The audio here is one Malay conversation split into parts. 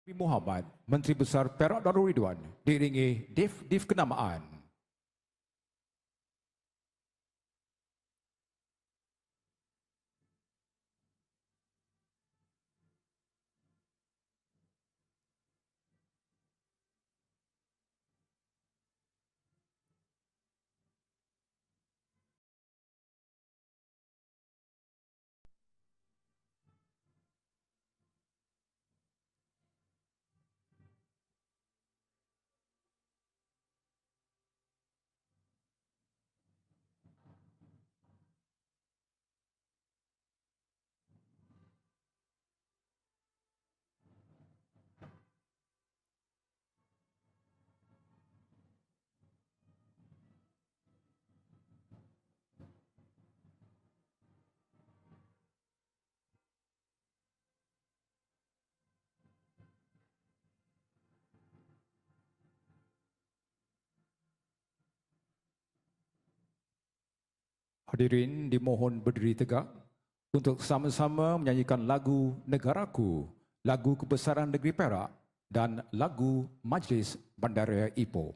Nabi Muhammad, Menteri Besar Perak Darul Ridwan, diiringi div kenamaan. Hadirin dimohon berdiri tegak untuk sama-sama menyanyikan lagu Negaraku, lagu kebesaran negeri Perak dan lagu Majlis Bandaraya Ipoh.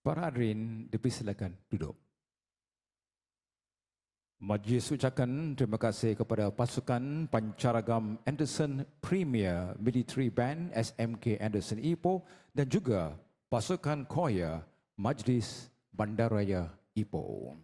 Para hadirin dipersilakan duduk. Majlis ucapkan terima kasih kepada pasukan pancaragam Anderson Premier Military Band SMK Anderson Ipoh dan juga pasukan choir Majlis Bandaraya Ipoh.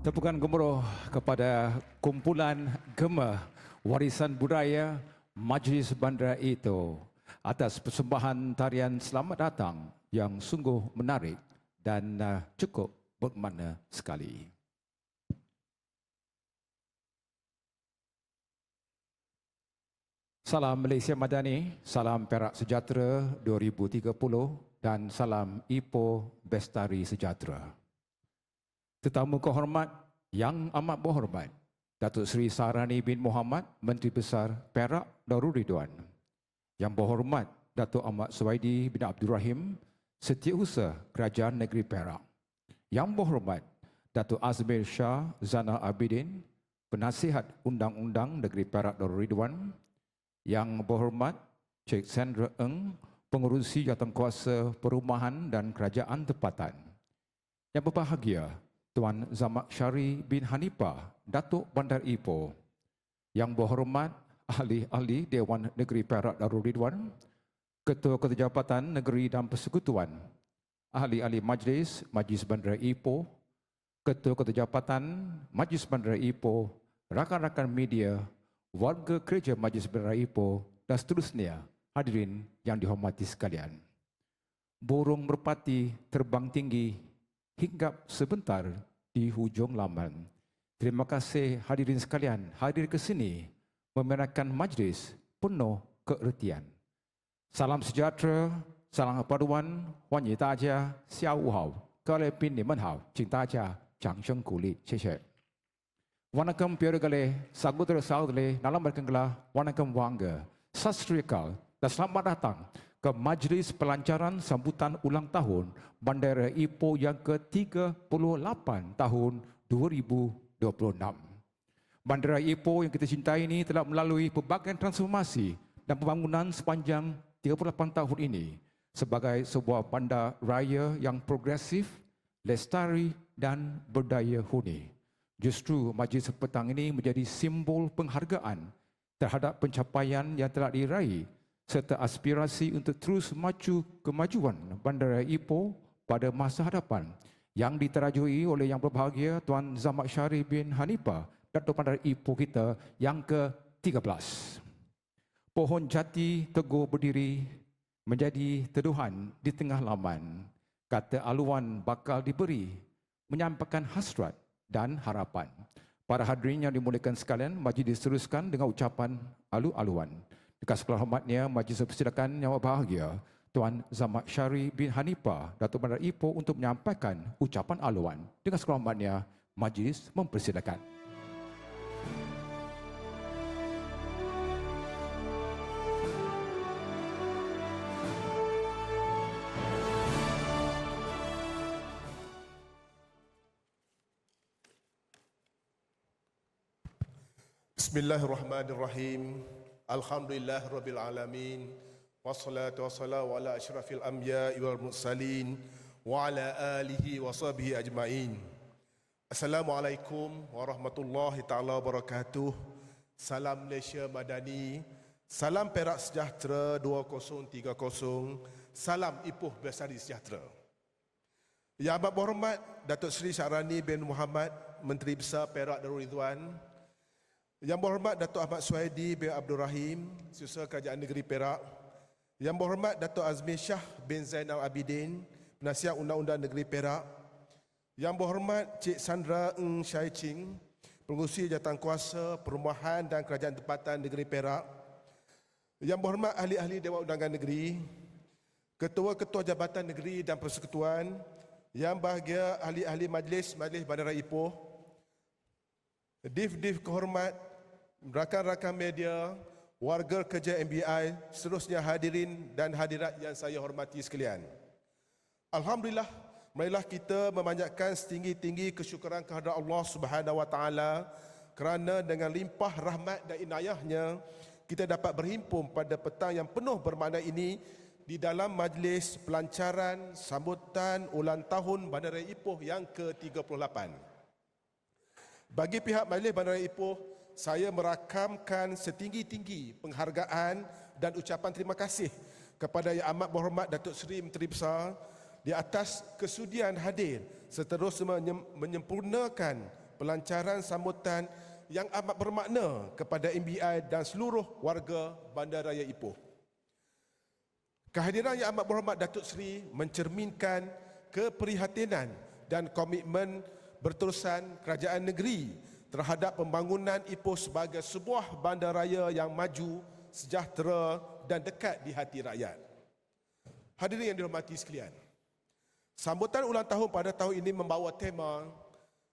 Tepukan gemuruh kepada kumpulan Gema Warisan Budaya Majlis Bandar Ipoh atas persembahan tarian selamat datang yang sungguh menarik dan cukup bermakna sekali. Salam Malaysia Madani, salam Perak Sejahtera 2030 dan salam Ipoh Bestari Sejahtera. Tetamu kehormat yang amat berhormat, Datuk Seri Sahrani bin Muhammad, Menteri Besar Perak Darul Ridwan. Yang berhormat Datuk Ahmad Suwaidi bin Abdul Rahim, Setiausaha Kerajaan Negeri Perak. Yang berhormat Datuk Azmir Shah Zana Abidin, Penasihat Undang-Undang Negeri Perak Darul Ridwan. Yang berhormat Cik Sandra Eng, Pengerusi Jawatankuasa Perumahan dan Kerajaan Tempatan. Yang berbahagia Tuan Zamak Syari bin Hanifah, Datuk Bandar Ipoh. Yang berhormat Ahli-Ahli Dewan Negeri Perak Darul Ridwan, Ketua-Ketua Jabatan Negeri dan Persekutuan, Ahli-Ahli Majlis Bandar Ipoh, Ketua-Ketua Jabatan Majlis Bandar Ipoh, rakan-rakan media, warga kerja Majlis Bandar Ipoh dan seterusnya, hadirin yang dihormati sekalian. Burung merpati terbang tinggi hinggap sebentar di hujung laman. Terima kasih hadirin sekalian hadir ke sini memenangkan majlis penuh keertian. Salam sejahtera, salam paduan, 欢迎大家，下午好，各位宾你们好，请大家掌声鼓励，谢谢。Vanakkam Piarugale, Saudara-saudari, dalam berkenggelah, Vanakkam Wangga, Sastrikal, dan selamat datang ke Majlis Pelancaran Sambutan Ulang Tahun Bandar Ipoh yang ke-38 tahun 2026. Bandar Ipoh yang kita cintai ini telah melalui pelbagai transformasi dan pembangunan sepanjang 38 tahun ini sebagai sebuah bandar raya yang progresif, lestari dan berdaya huni. Justru majlis petang ini menjadi simbol penghargaan terhadap pencapaian yang telah diraih serta aspirasi untuk terus maju kemajuan Bandar Ipoh pada masa hadapan yang diterajui oleh yang berbahagia Tuan Zamak Syari bin Hanifah, Datuk Bandar Ipoh kita yang ke-13. Pohon jati teguh berdiri menjadi teduhan di tengah laman. Kata aluan bakal diberi, menyampaikan hasrat dan harapan. Para hadirin yang dimuliakan sekalian, majlis diteruskan dengan ucapan alu-aluan. Dengan segala hormatnya, majlis persilakan yang berbahagia Tuan Zamak Syari bin Hanifah, Datuk Bandar Ipoh untuk menyampaikan ucapan aluan. Dengan segala hormatnya, majlis mempersilakan. Bismillahirrahmanirrahim. Alhamdulillah Rabbil Alamin. Wassalatu wassalamu ala ashrafil anbiya'i wal mursalin wa ala alihi wa sahbihi ajma'in. Assalamualaikum warahmatullahi ta'ala wabarakatuh. Salam Malaysia Madani. Salam Perak Sejahtera 2030. Salam Ipoh Bersari Sejahtera. Yang amat berhormat Datuk Seri Syarani bin Muhammad, Menteri Besar Perak Darul Ridwan. Yang berhormat Datuk Ahmad Suhaidi bin Abdul Rahim, Setiausaha Kerajaan Negeri Perak. Yang berhormat Datuk Azmi Shah bin Zainal Abidin, Penasihat Undang-Undang Negeri Perak. Yang berhormat Cik Sandra Eng Syai Ching, Pengerusi Jawatankuasa Perumahan dan Kerajaan Tempatan Negeri Perak. Yang berhormat ahli-ahli Dewan Undangan Negeri, Ketua-Ketua Jabatan Negeri dan Persekutuan, yang bahagia ahli-ahli Majlis Bandar Ipoh, Div-Div kehormat, rakan-rakan media, warga kerja MBI, seterusnya hadirin dan hadirat yang saya hormati sekalian. Alhamdulillah, marilah kita memanjatkan setinggi-tinggi kesyukuran kehadrat Allah Subhanahu Wa Taala kerana dengan limpah rahmat dan inayahnya kita dapat berhimpun pada petang yang penuh bermakna ini di dalam majlis pelancaran sambutan ulang tahun Bandar Ipoh yang ke-38. Bagi pihak Majlis Bandar Ipoh, saya merakamkan setinggi-tinggi penghargaan dan ucapan terima kasih kepada Yang Amat Berhormat Datuk Seri Menteri Besar di atas kesudian hadir seterusnya menyempurnakan pelancaran sambutan yang amat bermakna kepada MBI dan seluruh warga Bandaraya Ipoh. Kehadiran Yang Amat Berhormat Datuk Seri mencerminkan keprihatinan dan komitmen berterusan kerajaan negeri terhadap pembangunan Ipoh sebagai sebuah bandaraya yang maju, sejahtera dan dekat di hati rakyat. Hadirin yang dihormati sekalian, sambutan ulang tahun pada tahun ini membawa tema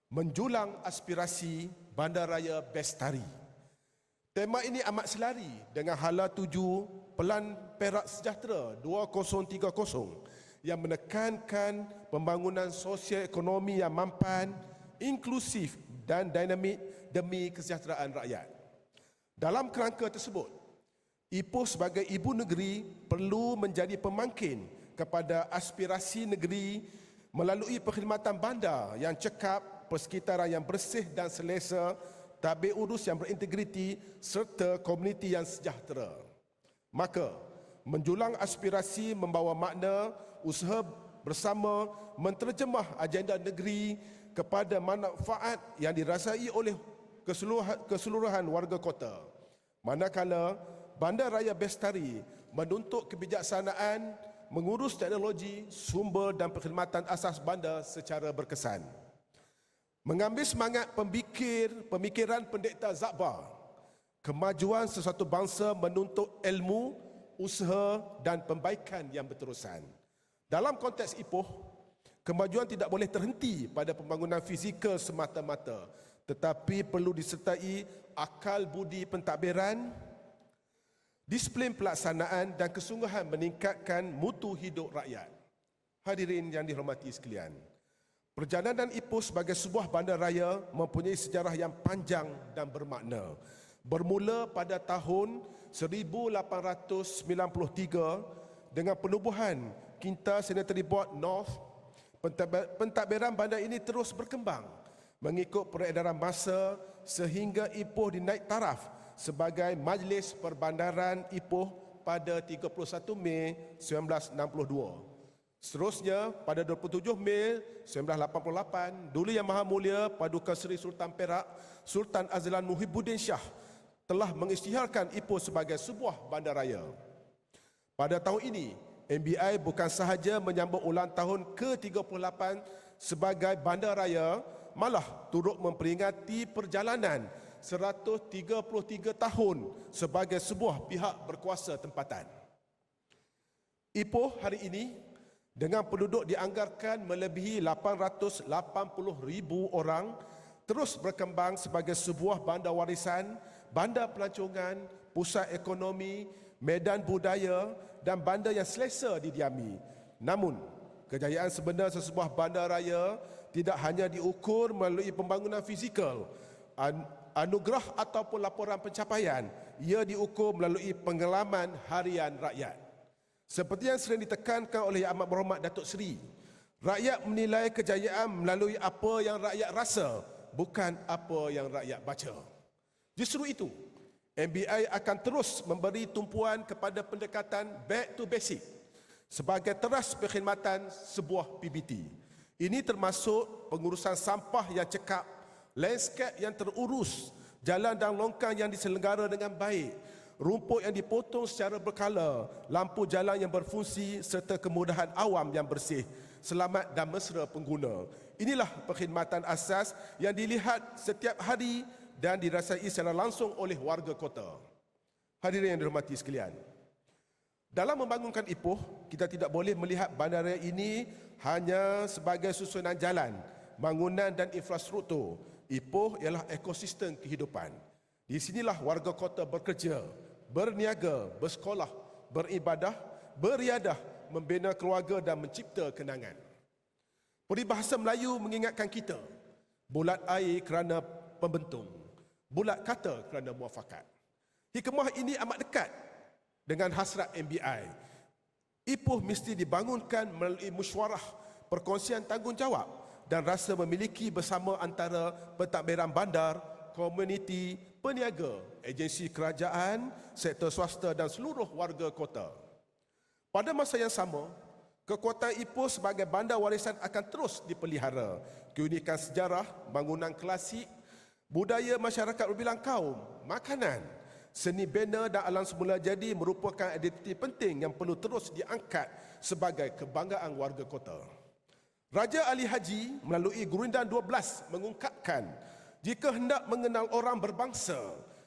Menjulang Aspirasi Bandaraya Bestari. Tema ini amat selari dengan hala tuju Pelan Perak Sejahtera 2030 yang menekankan pembangunan sosial ekonomi yang mampan, inklusif dan dinamik demi kesejahteraan rakyat. Dalam kerangka tersebut, Ipoh sebagai ibu negeri perlu menjadi pemangkin kepada aspirasi negeri melalui perkhidmatan bandar yang cekap, persekitaran yang bersih dan selesa, tadbir urus yang berintegriti serta komuniti yang sejahtera. Maka, menjulang aspirasi membawa makna usaha bersama menterjemah agenda negeri kepada manfaat yang dirasai oleh keseluruhan warga kota. Manakala Bandaraya Bestari menuntut kebijaksanaan mengurus teknologi, sumber dan perkhidmatan asas bandar secara berkesan. Mengambil semangat pemikiran Pendektar Zakbar, kemajuan sesuatu bangsa menuntut ilmu, usaha dan pembaikan yang berterusan. Dalam konteks Ipoh, kemajuan tidak boleh terhenti pada pembangunan fizikal semata-mata, tetapi perlu disertai akal budi pentadbiran, disiplin pelaksanaan dan kesungguhan meningkatkan mutu hidup rakyat. Hadirin yang dihormati sekalian, perjalanan Ipoh sebagai sebuah bandaraya mempunyai sejarah yang panjang dan bermakna. Bermula pada tahun 1893 dengan penubuhan Kinta Sanitary Board North, pentadbiran bandar ini terus berkembang mengikut peredaran masa sehingga Ipoh dinaik taraf sebagai Majlis Perbandaran Ipoh pada 31 Mei 1962. Seterusnya, pada 27 Mei 1988, Duli Yang Maha Mulia Paduka Seri Sultan Perak, Sultan Azlan Muhibbuddin Shah telah mengisytiharkan Ipoh sebagai sebuah bandaraya. Pada tahun ini, MBI bukan sahaja menyambut ulang tahun ke-38 sebagai bandaraya, malah turut memperingati perjalanan 133 tahun sebagai sebuah pihak berkuasa tempatan. Ipoh hari ini dengan penduduk dianggarkan melebihi 880,000 orang terus berkembang sebagai sebuah bandar warisan, bandar pelancongan, pusat ekonomi, medan budaya dan bandar yang selesa didiami. Namun, kejayaan sebenar sesebuah bandaraya tidak hanya diukur melalui pembangunan fizikal, anugerah ataupun laporan pencapaian, ia diukur melalui pengalaman harian rakyat. Seperti yang sering ditekankan oleh Yang Amat Berhormat Datuk Seri, rakyat menilai kejayaan melalui apa yang rakyat rasa, bukan apa yang rakyat baca. Justru itu, MBI akan terus memberi tumpuan kepada pendekatan back to basic sebagai teras perkhidmatan sebuah PBT. Ini termasuk pengurusan sampah yang cekap, landscape yang terurus, jalan dan longkang yang diselenggara dengan baik, rumput yang dipotong secara berkala, lampu jalan yang berfungsi serta kemudahan awam yang bersih, selamat dan mesra pengguna. Inilah perkhidmatan asas yang dilihat setiap hari dan dirasai secara langsung oleh warga kota. Hadirin yang dihormati sekalian, dalam membangunkan Ipoh, kita tidak boleh melihat bandaraya ini hanya sebagai susunan jalan, bangunan dan infrastruktur. Ipoh ialah ekosistem kehidupan. Di sinilah warga kota bekerja, berniaga, bersekolah, beribadah, beriadah, membina keluarga dan mencipta kenangan. Peribahasa Melayu mengingatkan kita, bulat air kerana pembentung, bulat kata kerana muafakat. Hikmah ini amat dekat dengan hasrat MBI. Ipoh mesti dibangunkan melalui mesyuarah, perkongsian tanggungjawab dan rasa memiliki bersama antara pentadbiran bandar, komuniti, peniaga, agensi kerajaan, sektor swasta dan seluruh warga kota. Pada masa yang sama, kekuatan Ipoh sebagai bandar warisan akan terus dipelihara. Keunikan sejarah, bangunan klasik, budaya masyarakat berbilang kaum, makanan, seni bina dan alam semula jadi merupakan identiti penting yang perlu terus diangkat sebagai kebanggaan warga kota. Raja Ali Haji melalui Gurindam 12 mengungkapkan, jika hendak mengenal orang berbangsa,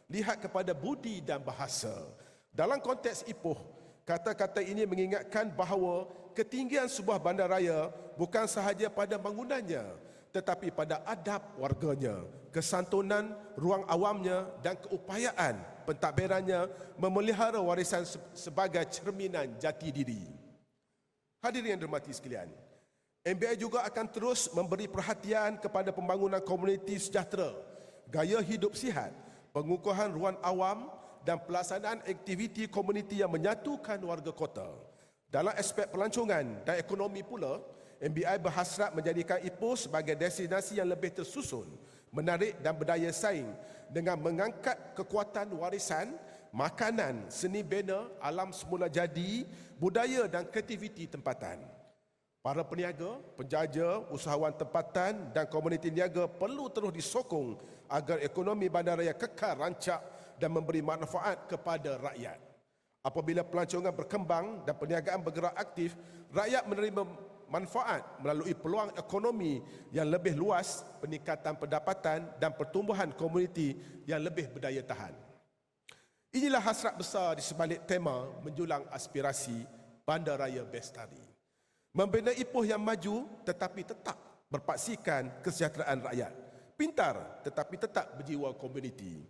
lihat kepada budi dan bahasa. Dalam konteks Ipoh, kata-kata ini mengingatkan bahawa ketinggian sebuah bandaraya bukan sahaja pada bangunannya, tetapi pada adab warganya, kesantunan ruang awamnya dan keupayaan pentadbirannya memelihara warisan sebagai cerminan jati diri. Hadirin yang dihormati sekalian, MBI juga akan terus memberi perhatian kepada pembangunan komuniti sejahtera, gaya hidup sihat, pengukuhan ruang awam dan pelaksanaan aktiviti komuniti yang menyatukan warga kota. Dalam aspek pelancongan dan ekonomi pula, MBI berhasrat menjadikan Ipoh sebagai destinasi yang lebih tersusun, menarik dan berdaya saing dengan mengangkat kekuatan warisan, makanan, seni bina, alam semula jadi, budaya dan kreativiti tempatan. Para peniaga, penjaja, usahawan tempatan dan komuniti niaga perlu terus disokong agar ekonomi bandaraya kekal rancak dan memberi manfaat kepada rakyat. Apabila pelancongan berkembang dan perniagaan bergerak aktif, rakyat menerima manfaat melalui peluang ekonomi yang lebih luas, peningkatan pendapatan dan pertumbuhan komuniti yang lebih berdaya tahan. Inilah hasrat besar di sebalik tema menjulang aspirasi Bandaraya Bestari. Membina Ipoh yang maju tetapi tetap berpaksikan kesejahteraan rakyat. Pintar tetapi tetap berjiwa komuniti.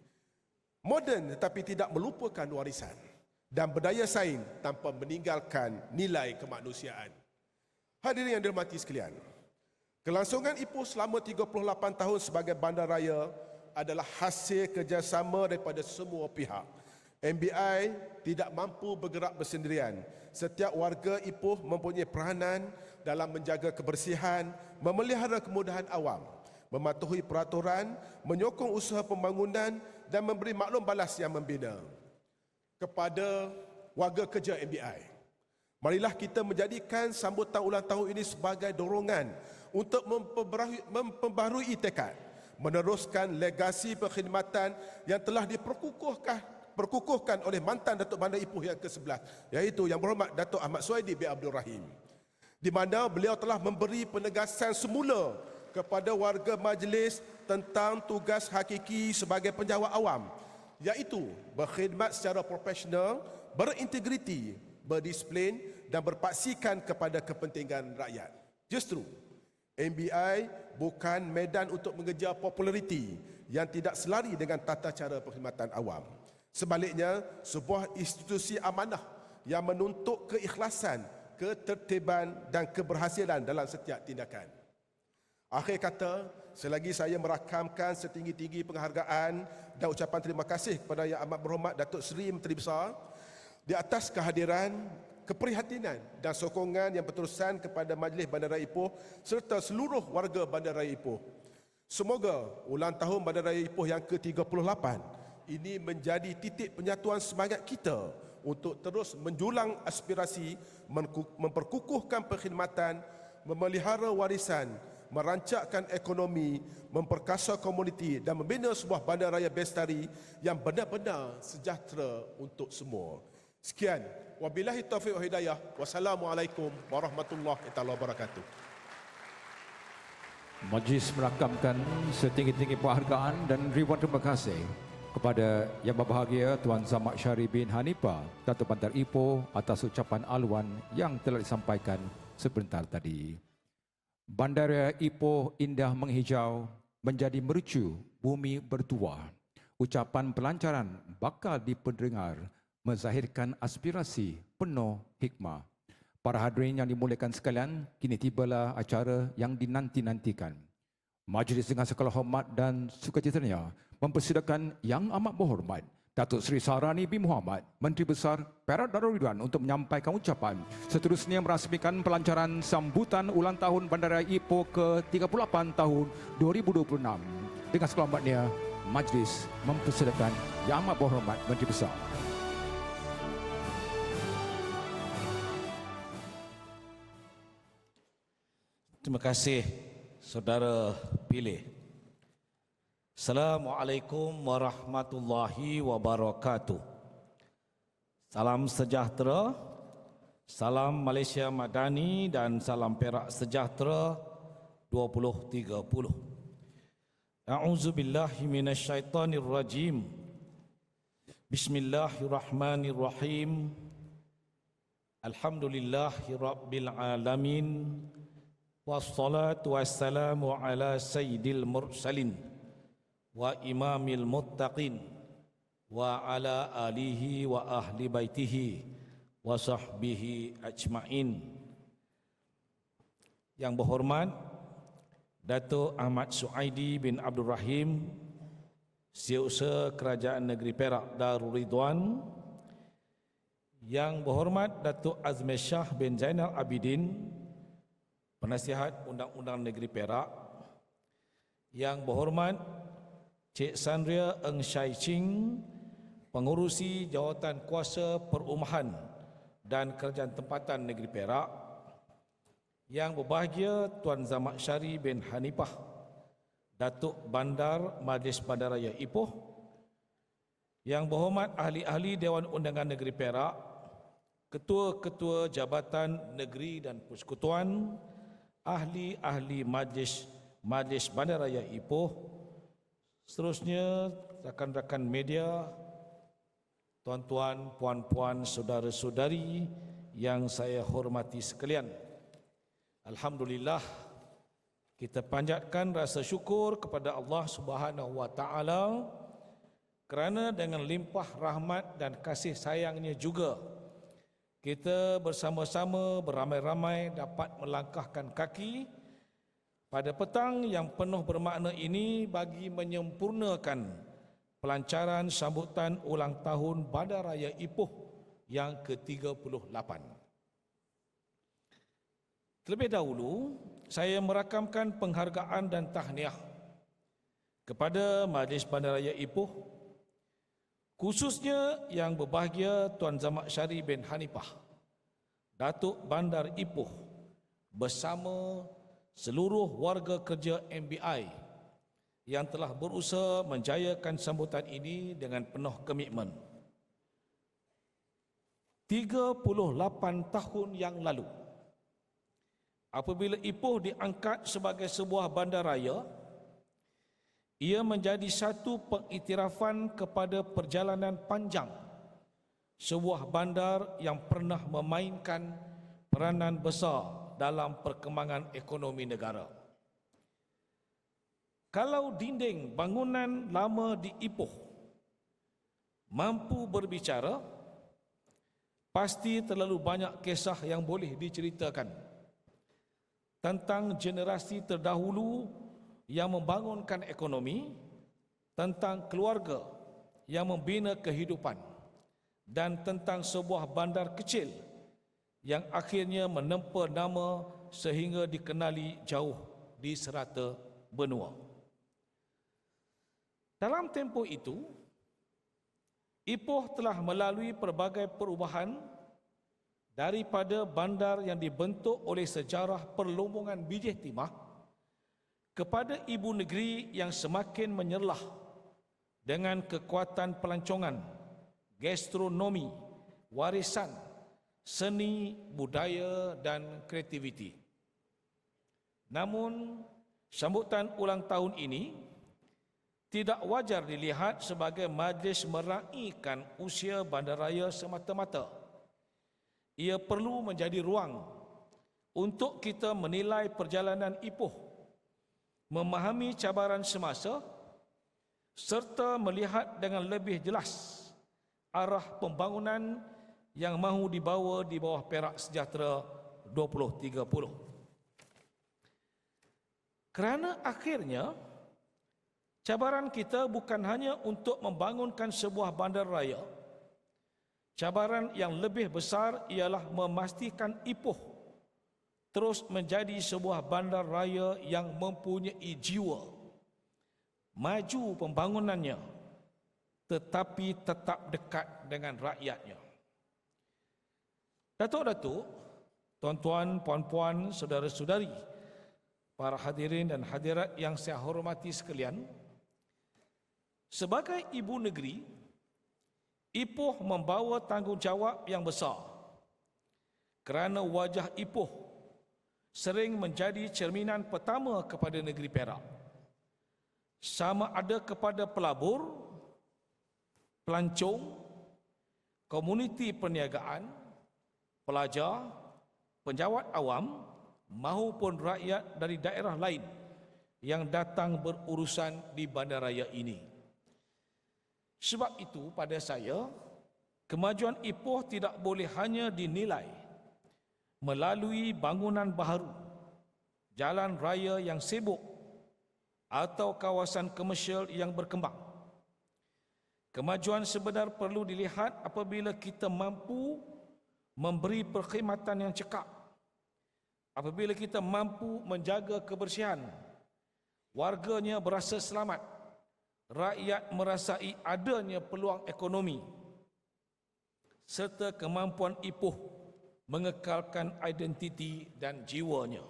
Moden tetapi tidak melupakan warisan. Dan berdaya saing tanpa meninggalkan nilai kemanusiaan. Hadirin yang dirahmati sekalian, kelangsungan Ipoh selama 38 tahun sebagai bandaraya adalah hasil kerjasama daripada semua pihak. MBI tidak mampu bergerak bersendirian. Setiap warga Ipoh mempunyai peranan dalam menjaga kebersihan, memelihara kemudahan awam, mematuhi peraturan, menyokong usaha pembangunan dan memberi maklum balas yang membina. Kepada warga kerja MBI, marilah kita menjadikan sambutan ulang tahun ini sebagai dorongan untuk memperbaharui tekad, meneruskan legasi perkhidmatan yang telah diperkukuhkan oleh mantan Datuk Bandar Ipoh yang ke-11, iaitu Yang Berhormat Datuk Ahmad Suhaidi bin Abdul Rahim, di mana beliau telah memberi penegasan semula kepada warga majlis tentang tugas hakiki sebagai penjawat awam, iaitu berkhidmat secara profesional, berintegriti, berdisiplin dan berpaksikan kepada kepentingan rakyat. Justru, MBI bukan medan untuk mengejar populariti yang tidak selari dengan tata cara perkhidmatan awam. Sebaliknya, sebuah institusi amanah yang menuntut keikhlasan, ketertiban dan keberhasilan dalam setiap tindakan. Akhir kata, selagi saya merakamkan setinggi-tinggi penghargaan dan ucapan terima kasih kepada Yang Amat Berhormat Datuk Seri Menteri Besar di atas kehadiran, keprihatinan dan sokongan yang berterusan kepada Majlis Bandaraya Ipoh serta seluruh warga Bandaraya Ipoh. Semoga ulang tahun Bandaraya Ipoh yang ke-38 ini menjadi titik penyatuan semangat kita untuk terus menjulang aspirasi, memperkukuhkan perkhidmatan, memelihara warisan, merancakkan ekonomi, memperkasa komuniti dan membina sebuah bandaraya bestari yang benar-benar sejahtera untuk semua. Sekian. Wabillahi taufiq wa hidayah. Wassalamualaikum warahmatullahi wabarakatuh. Majlis merakamkan setinggi-tinggi penghargaan dan ribuan terima kasih kepada Yang Berbahagia Tuan Zamak Syari bin Hanifah, Datuk Bandar Ipoh atas ucapan aluan yang telah disampaikan sebentar tadi. Bandaraya Ipoh indah menghijau, menjadi mercu bumi bertuah. Ucapan pelancaran bakal dipendengar, menzahirkan aspirasi penuh hikmah. Para hadirin yang dimuliakan sekalian, kini tibalah acara yang dinanti-nantikan. Majlis dengan segala hormat dan sukacitanya mempersilakan Yang Amat Berhormat Datuk Seri Sahrani bin Muhammad, Menteri Besar Perak Darul Ridwan untuk menyampaikan ucapan. Seterusnya merasmikan pelancaran sambutan ulang tahun Bandaraya Ipoh ke-38 tahun 2026. Dengan segala hormatnya, majlis mempersilakan Yang Amat Berhormat Menteri Besar. Terima kasih, Saudara Pilih. Assalamualaikum warahmatullahi wabarakatuh. Salam sejahtera, salam Malaysia Madani dan salam Perak Sejahtera 2030. A'udzubillahi minasyaitonirrajim. Bismillahirrahmanirrahim. Alhamdulillahi rabbil alamin. Wassalatu wassalamu ala sayyidil mursalin wa imamil muttaqin wa ala alihi wa ahli baitihi wa sahbihi ajma'in. Yang berhormat Datuk Ahmad Suhaidi bin Abdul Rahim, Setiausaha Kerajaan Negeri Perak Darul Ridwan, Yang Berhormat Datuk Azmi Shah bin Zainal Abidin, Penasihat Undang-Undang Negeri Perak, Yang Berhormat Cik Sandria Eng Shai Ching, Pengurusi Jawatan Kuasa Perumahan dan Kerajaan Tempatan Negeri Perak, Yang Berbahagia Tuan Zamak Syari bin Hanifah, Datuk Bandar Majlis Bandaraya Ipoh, Yang Berhormat Ahli-Ahli Dewan Undangan Negeri Perak, Ketua-Ketua Jabatan Negeri dan Persekutuan, Ahli-Ahli Majlis Bandaraya Ipoh, seterusnya rakan-rakan media, tuan-tuan, puan-puan, saudara-saudari yang saya hormati sekalian. Alhamdulillah, kita panjatkan rasa syukur kepada Allah Subhanahu wa taala kerana dengan limpah rahmat dan kasih sayangnya juga kita bersama-sama beramai-ramai dapat melangkahkan kaki pada petang yang penuh bermakna ini bagi menyempurnakan pelancaran sambutan ulang tahun Bandaraya Ipoh yang ke-38. Terlebih dahulu, saya merakamkan penghargaan dan tahniah kepada Majlis Bandaraya Ipoh, khususnya Yang Berbahagia Tuan Zamak Syari bin Hanifah, Datuk Bandar Ipoh, bersama seluruh warga kerja MBI yang telah berusaha menjayakan sambutan ini dengan penuh komitmen. 38 tahun yang lalu, apabila Ipoh diangkat sebagai sebuah bandaraya, ia menjadi satu pengiktirafan kepada perjalanan panjang sebuah bandar yang pernah memainkan peranan besar dalam perkembangan ekonomi negara. Kalau dinding bangunan lama di Ipoh mampu berbicara, pasti terlalu banyak kisah yang boleh diceritakan tentang generasi terdahulu yang membangunkan ekonomi, tentang keluarga yang membina kehidupan, dan tentang sebuah bandar kecil yang akhirnya menempa nama sehingga dikenali jauh di serata benua. Dalam tempoh itu, Ipoh telah melalui pelbagai perubahan daripada bandar yang dibentuk oleh sejarah perlombongan bijih timah kepada ibu negeri yang semakin menyerlah dengan kekuatan pelancongan, gastronomi, warisan, seni, budaya dan kreativiti. Namun, sambutan ulang tahun ini tidak wajar dilihat sebagai majlis meraihkan usia bandaraya semata-mata. Ia perlu menjadi ruang untuk kita menilai perjalanan Ipoh, memahami cabaran semasa serta melihat dengan lebih jelas arah pembangunan yang mahu dibawa di bawah Perak Sejahtera 2030. Kerana akhirnya cabaran kita bukan hanya untuk membangunkan sebuah bandar raya. Cabaran yang lebih besar ialah memastikan Ipoh terus menjadi sebuah bandar raya yang mempunyai jiwa, maju pembangunannya, tetapi tetap dekat dengan rakyatnya. Datuk-datuk, tuan-tuan, puan-puan, saudara-saudari, para hadirin dan hadirat yang saya hormati sekalian, sebagai ibu negeri, Ipoh membawa tanggungjawab yang besar kerana wajah Ipoh sering menjadi cerminan pertama kepada negeri Perak, sama ada kepada pelabur, pelancong, komuniti perniagaan, pelajar, penjawat awam maupun rakyat dari daerah lain yang datang berurusan di bandaraya ini. Sebab itu pada saya, kemajuan Ipoh tidak boleh hanya dinilai melalui bangunan baharu, jalan raya yang sibuk atau kawasan komersial yang berkembang. Kemajuan sebenar perlu dilihat apabila kita mampu memberi perkhidmatan yang cekap, apabila kita mampu menjaga kebersihan, warganya berasa selamat, rakyat merasai adanya peluang ekonomi, serta kemampuan Ipoh mengekalkan identiti dan jiwanya.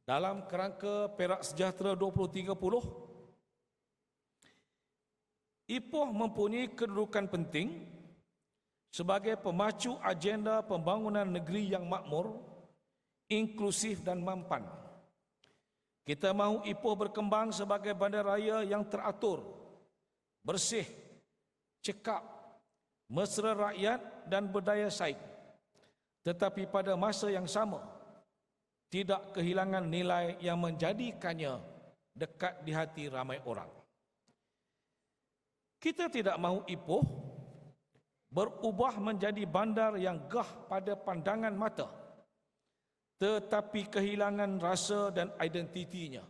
Dalam kerangka Perak Sejahtera 2030, Ipoh mempunyai kedudukan penting sebagai pemacu agenda pembangunan negeri yang makmur, inklusif dan mampan. Kita mahu Ipoh berkembang sebagai bandaraya yang teratur, bersih, cekap, mesra rakyat dan berdaya saing, tetapi pada masa yang sama tidak kehilangan nilai yang menjadikannya dekat di hati ramai orang. Kita tidak mahu Ipoh berubah menjadi bandar yang gah pada pandangan mata, tetapi kehilangan rasa dan identitinya.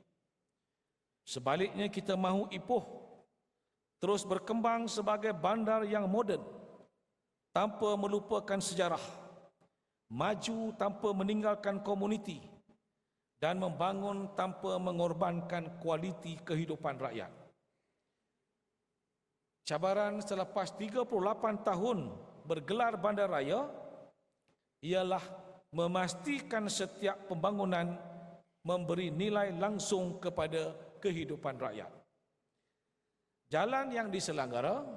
Sebaliknya, kita mahu Ipoh terus berkembang sebagai bandar yang moden tanpa melupakan sejarah, maju tanpa meninggalkan komuniti, dan membangun tanpa mengorbankan kualiti kehidupan rakyat. Cabaran selepas 38 tahun bergelar bandaraya ialah memastikan setiap pembangunan memberi nilai langsung kepada kehidupan rakyat. Jalan yang diselenggara,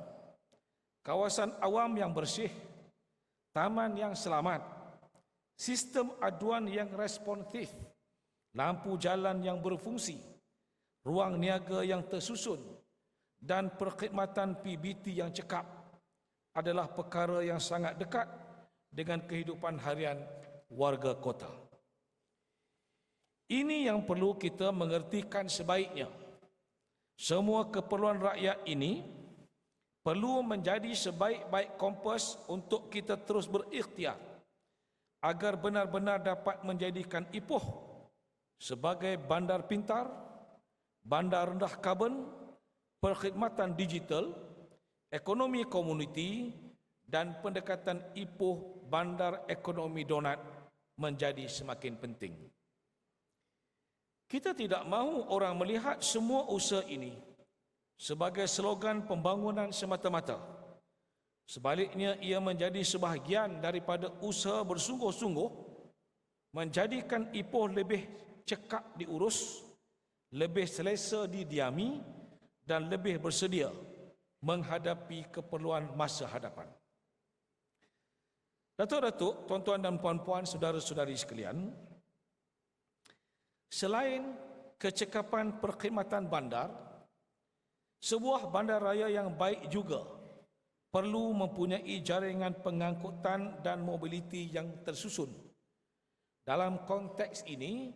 kawasan awam yang bersih, taman yang selamat, sistem aduan yang responsif, lampu jalan yang berfungsi, ruang niaga yang tersusun, dan perkhidmatan PBT yang cekap adalah perkara yang sangat dekat dengan kehidupan harian warga kota. Ini yang perlu kita mengertikan sebaiknya. Semua keperluan rakyat ini perlu menjadi sebaik-baik kompas untuk kita terus berikhtiar agar benar-benar dapat menjadikan Ipoh sebagai bandar pintar, bandar rendah karbon, perkhidmatan digital, ekonomi komuniti dan pendekatan Ipoh bandar ekonomi donat menjadi semakin penting. Kita tidak mahu orang melihat semua usaha ini sebagai slogan pembangunan semata-mata. Sebaliknya, ia menjadi sebahagian daripada usaha bersungguh-sungguh menjadikan Ipoh lebih cekap diurus, lebih selesa didiami dan lebih bersedia menghadapi keperluan masa hadapan. Datuk-datuk, tuan-tuan dan puan-puan, saudara-saudari sekalian, selain kecekapan perkhidmatan bandar, sebuah bandaraya yang baik juga perlu mempunyai jaringan pengangkutan dan mobiliti yang tersusun. Dalam konteks ini,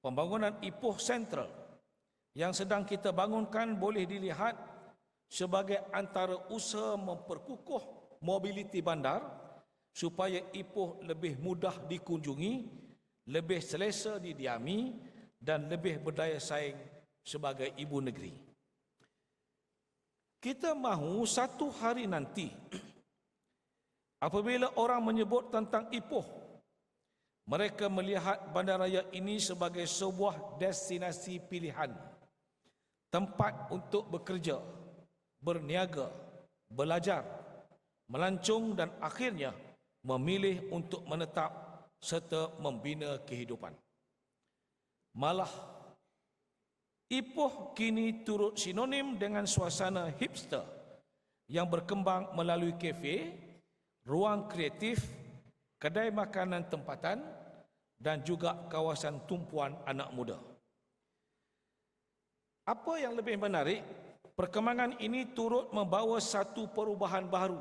pembangunan Ipoh Sentral yang sedang kita bangunkan boleh dilihat sebagai antara usaha memperkukuh mobiliti bandar supaya Ipoh lebih mudah dikunjungi, lebih selesa didiami dan lebih berdaya saing sebagai ibu negeri. Kita mahu satu hari nanti apabila orang menyebut tentang Ipoh, mereka melihat bandaraya ini sebagai sebuah destinasi pilihan, tempat untuk bekerja, berniaga, belajar, melancong dan akhirnya memilih untuk menetap serta membina kehidupan. Malah, Ipoh kini turut sinonim dengan suasana hipster yang berkembang melalui kafe, ruang kreatif, kedai makanan tempatan dan juga kawasan tumpuan anak muda. Apa yang lebih menarik, perkembangan ini turut membawa satu perubahan baru.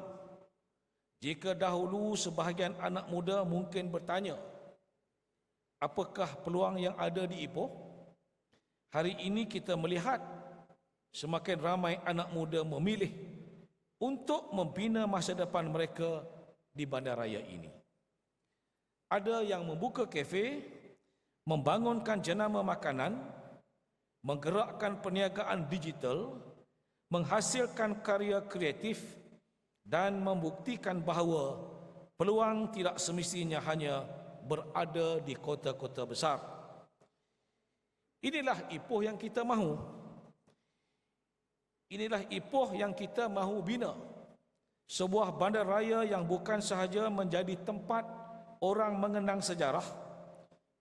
Jika dahulu sebahagian anak muda mungkin bertanya, apakah peluang yang ada di Ipoh? Hari ini kita melihat semakin ramai anak muda memilih untuk membina masa depan mereka di bandaraya ini. Ada yang membuka kafe, membangunkan jenama makanan, menggerakkan perniagaan digital, menghasilkan karya kreatif dan membuktikan bahawa peluang tidak semestinya hanya berada di kota-kota besar. Inilah Ipoh yang kita mahu. Inilah Ipoh yang kita mahu bina. Sebuah bandaraya yang bukan sahaja menjadi tempat orang mengenang sejarah,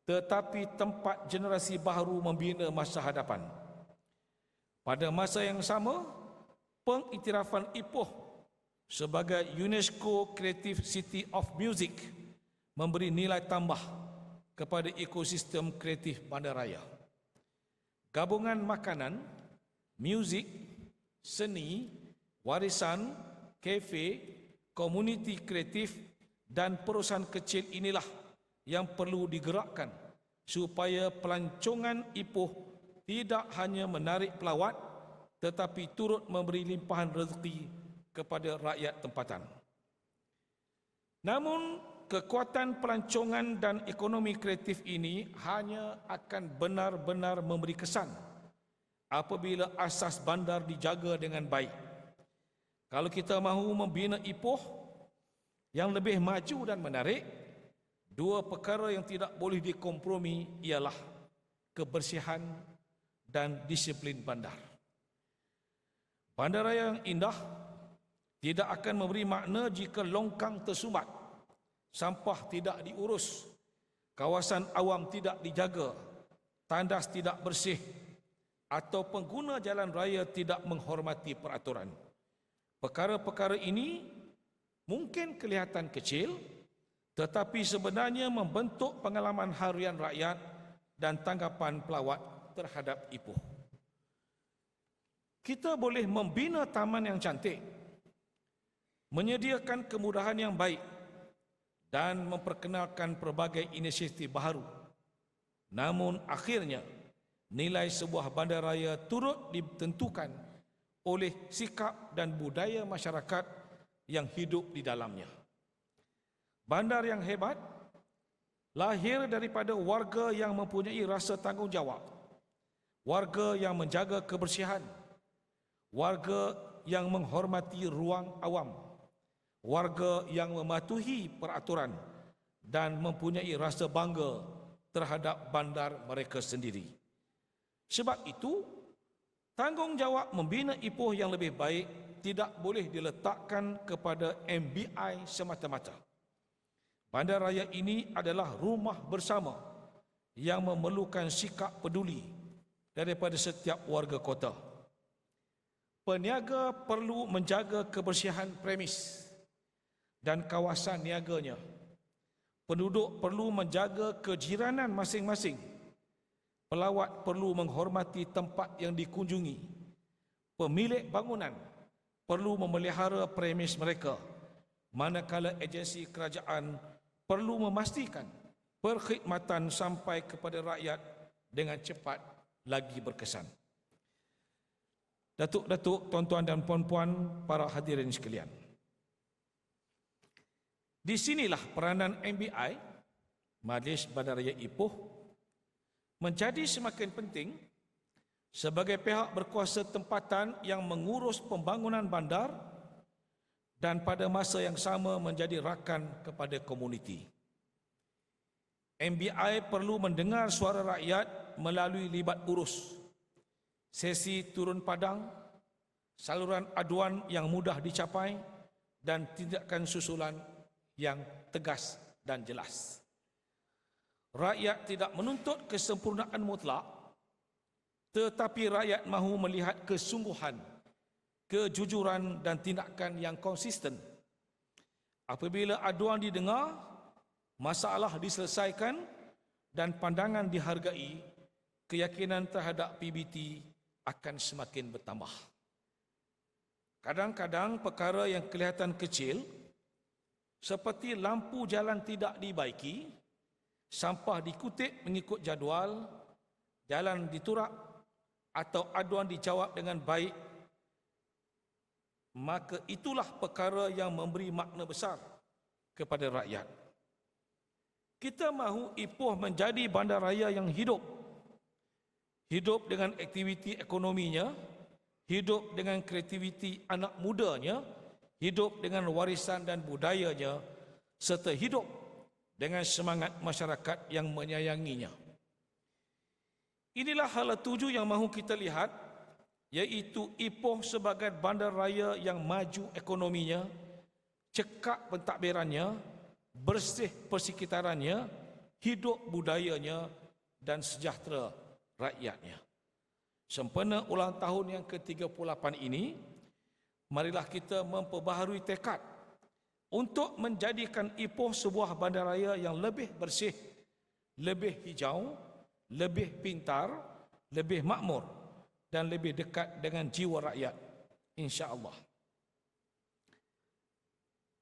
tetapi tempat generasi baru membina masa hadapan. Pada masa yang sama, pengiktirafan Ipoh sebagai UNESCO Creative City of Music memberi nilai tambah kepada ekosistem kreatif bandaraya. Gabungan makanan, muzik, seni, warisan, kafe, komuniti kreatif dan perusahaan kecil inilah yang perlu digerakkan supaya pelancongan Ipoh tidak hanya menarik pelawat tetapi turut memberi limpahan rezeki kepada rakyat tempatan. Namun, kekuatan pelancongan dan ekonomi kreatif ini hanya akan benar-benar memberi kesan apabila asas bandar dijaga dengan baik. Kalau kita mahu membina Ipoh yang lebih maju dan menarik, dua perkara yang tidak boleh dikompromi ialah kebersihan dan disiplin bandar. Bandaraya yang indah tidak akan memberi makna jika longkang tersumbat, sampah tidak diurus, kawasan awam tidak dijaga, tandas tidak bersih, atau pengguna jalan raya tidak menghormati peraturan. Perkara-perkara ini mungkin kelihatan kecil, tetapi sebenarnya membentuk pengalaman harian rakyat dan tanggapan pelawat terhadap Ipoh. Kita boleh membina taman yang cantik, menyediakan kemudahan yang baik dan memperkenalkan pelbagai inisiatif baru. Namun akhirnya nilai sebuah bandaraya turut ditentukan oleh sikap dan budaya masyarakat yang hidup di dalamnya. Bandar yang hebat lahir daripada warga yang mempunyai rasa tanggungjawab, warga yang menjaga kebersihan, warga yang menghormati ruang awam, warga yang mematuhi peraturan dan mempunyai rasa bangga terhadap bandar mereka sendiri. Sebab itu, tanggungjawab membina Ipoh yang lebih baik tidak boleh diletakkan kepada MBI semata-mata. Bandaraya ini adalah rumah bersama yang memerlukan sikap peduli daripada setiap warga kota. Peniaga perlu menjaga kebersihan premis dan kawasan niaganya. Penduduk perlu menjaga kejiranan masing-masing. Pelawat perlu menghormati tempat yang dikunjungi. Pemilik bangunan perlu memelihara premis mereka, manakala agensi kerajaan perlu memastikan perkhidmatan sampai kepada rakyat dengan cepat lagi berkesan. Datuk-datuk, tuan-tuan dan puan-puan, para hadirin sekalian. Di sinilah peranan MBI, Majlis Bandaraya Ipoh, menjadi semakin penting sebagai pihak berkuasa tempatan yang mengurus pembangunan bandar dan pada masa yang sama menjadi rakan kepada komuniti. MBI perlu mendengar suara rakyat melalui libat urus, sesi turun padang, saluran aduan yang mudah dicapai dan tindakan susulan yang tegas dan jelas. Rakyat tidak menuntut kesempurnaan mutlak, tetapi rakyat mahu melihat kesungguhan, kejujuran dan tindakan yang konsisten. Apabila aduan didengar, masalah diselesaikan dan pandangan dihargai, keyakinan terhadap PBT akan semakin bertambah. Kadang-kadang perkara yang kelihatan kecil seperti lampu jalan tidak dibaiki, sampah dikutip mengikut jadual, jalan diturak atau aduan dijawab dengan baik, maka itulah perkara yang memberi makna besar kepada rakyat. Kita mahu Ipoh menjadi bandaraya yang hidup dengan aktiviti ekonominya hidup dengan kreativiti anak mudanya, hidup dengan warisan dan budayanya, serta hidup dengan semangat masyarakat yang menyayanginya. Inilah hala tuju yang mahu kita lihat, iaitu Ipoh sebagai bandar raya yang maju ekonominya, cekap pentadbirannya, bersih persekitarannya, hidup budayanya dan sejahtera rakyatnya. Sempena ulang tahun yang ke-38 ini, marilah kita memperbaharui tekad untuk menjadikan Ipoh sebuah bandaraya yang lebih bersih, lebih hijau, lebih pintar, lebih makmur dan lebih dekat dengan jiwa rakyat, insya-Allah.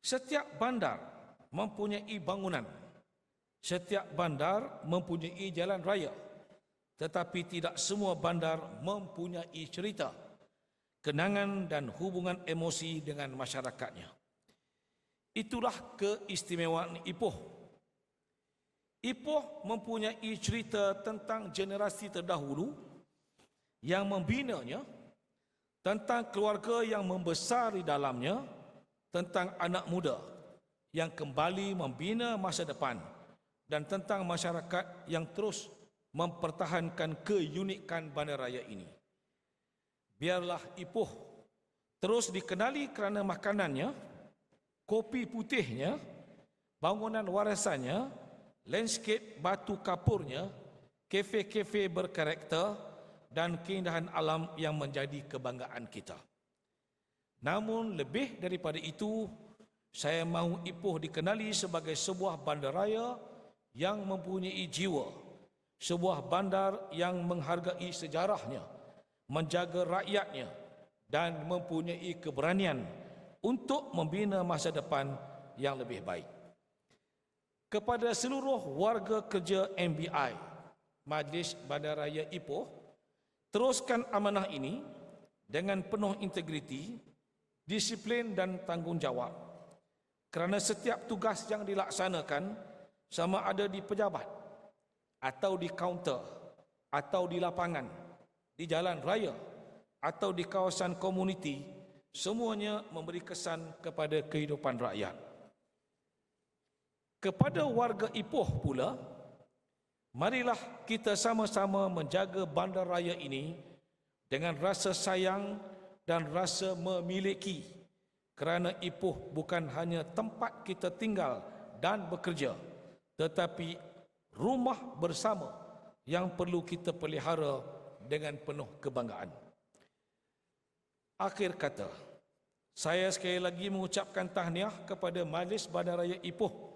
Setiap bandar mempunyai bangunan, setiap bandar mempunyai jalan raya, tetapi tidak semua bandar mempunyai cerita, kenangan dan hubungan emosi dengan masyarakatnya. Itulah keistimewaan Ipoh. Ipoh mempunyai cerita tentang generasi terdahulu yang membinanya, tentang keluarga yang membesar di dalamnya, tentang anak muda yang kembali membina masa depan, dan tentang masyarakat yang terus mempertahankan keunikan bandaraya ini. Biarlah Ipoh terus dikenali kerana makanannya, kopi putihnya, bangunan warisannya, landscape batu kapurnya, kafe-kafe berkarakter dan keindahan alam yang menjadi kebanggaan kita. Namun lebih daripada itu, saya mahu Ipoh dikenali sebagai sebuah bandaraya yang mempunyai jiwa, sebuah bandar yang menghargai sejarahnya, menjaga rakyatnya dan mempunyai keberanian untuk membina masa depan yang lebih baik. Kepada seluruh warga kerja MBI, Majlis Bandaraya Ipoh, teruskan amanah ini dengan penuh integriti, disiplin dan tanggungjawab. Kerana setiap tugas yang dilaksanakan, sama ada di pejabat, atau di kaunter, atau di lapangan, di jalan raya, atau di kawasan komuniti, semuanya memberi kesan kepada kehidupan rakyat. Kepada warga Ipoh pula, marilah kita sama-sama menjaga bandar raya ini dengan rasa sayang dan rasa memiliki, kerana Ipoh bukan hanya tempat kita tinggal dan bekerja, tetapi rumah bersama yang perlu kita pelihara dengan penuh kebanggaan. Akhir kata, saya sekali lagi mengucapkan tahniah kepada Majlis Bandaraya Ipoh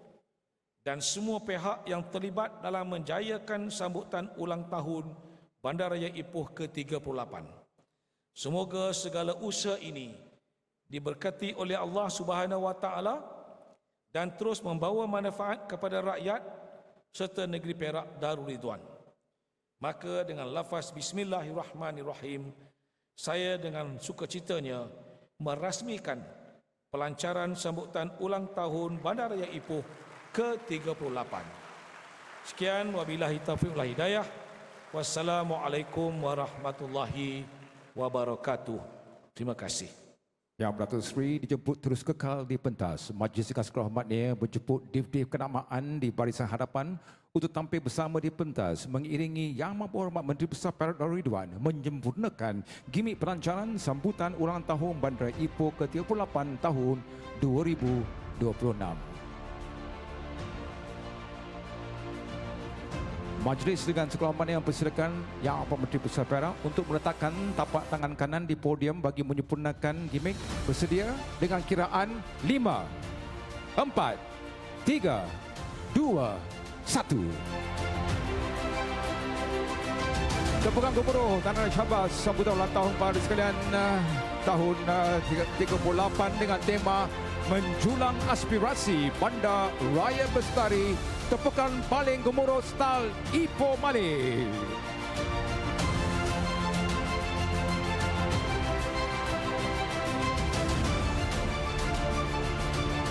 dan semua pihak yang terlibat dalam menjayakan sambutan ulang tahun Bandaraya Ipoh ke-38. Semoga segala usaha ini diberkati oleh Allah Subhanahu wa taala dan terus membawa manfaat kepada rakyat serta negeri Perak Darul Ridwan. Maka dengan lafaz bismillahirrahmanirrahim, saya dengan sukacitanya merasmikan pelancaran sambutan ulang tahun Bandaraya Ipoh ke-38. Sekian, wabillahi taufiq wal hidayah. Wassalamualaikum warahmatullahi wabarakatuh. Terima kasih. Yang Datuk Seri dijemput terus kekal di pentas. Majlis Kasih Hormatnya berjemput div-div kenamaan di barisan hadapan untuk tampil bersama di pentas mengiringi Yang Berhormat Menteri Besar Perak Darul Ridwan menyempurnakan gimik pelancaran sambutan ulang tahun Bandaraya Ipoh ke-38 tahun 2026. Majlis dengan sekehormatan yang mempersilakan Yang Amat Menteri Besar Perak untuk meletakkan tapak tangan kanan di podium bagi menyempurnakan gimik. Bersedia dengan kiraan 5, 4, 3, 2, 1. Tepukan gemuruh tanah syabas sambutan ulang tahun pada sekalian tahun 38 dengan tema Menjulang Aspirasi Bandar Raya Bestari. Tepukan paling gemuruh style Ipoh Malik.